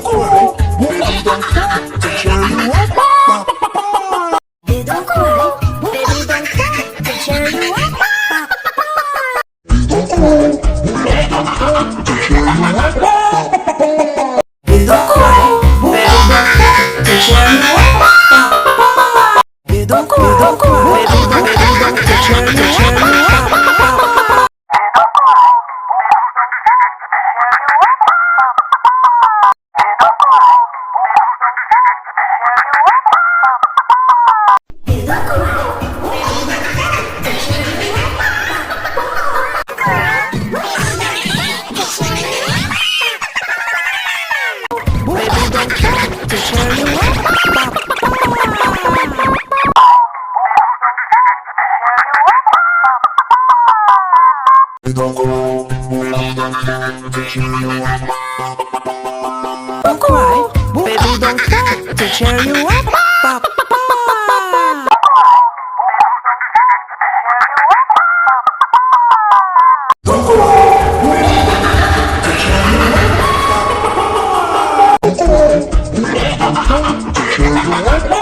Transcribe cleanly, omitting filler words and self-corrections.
don't cry, baby, don't cry, to cheer you up. Baby, don't cry, baby, don't cry, to cheer you up. Don't cry, baby, don't cry, to cheer you up. Baby, don't cry, baby, don't cry, to cheer you up. Baby, don't cry, baby, don't cry, to cheer you up. Don't cry, baby, don't cry, to cheer you up. Don't cry, baby, don't cry, to cheer you up. Don't cry, baby, to cheer you up. Don't cry, baby, don't cry, to cheer you up.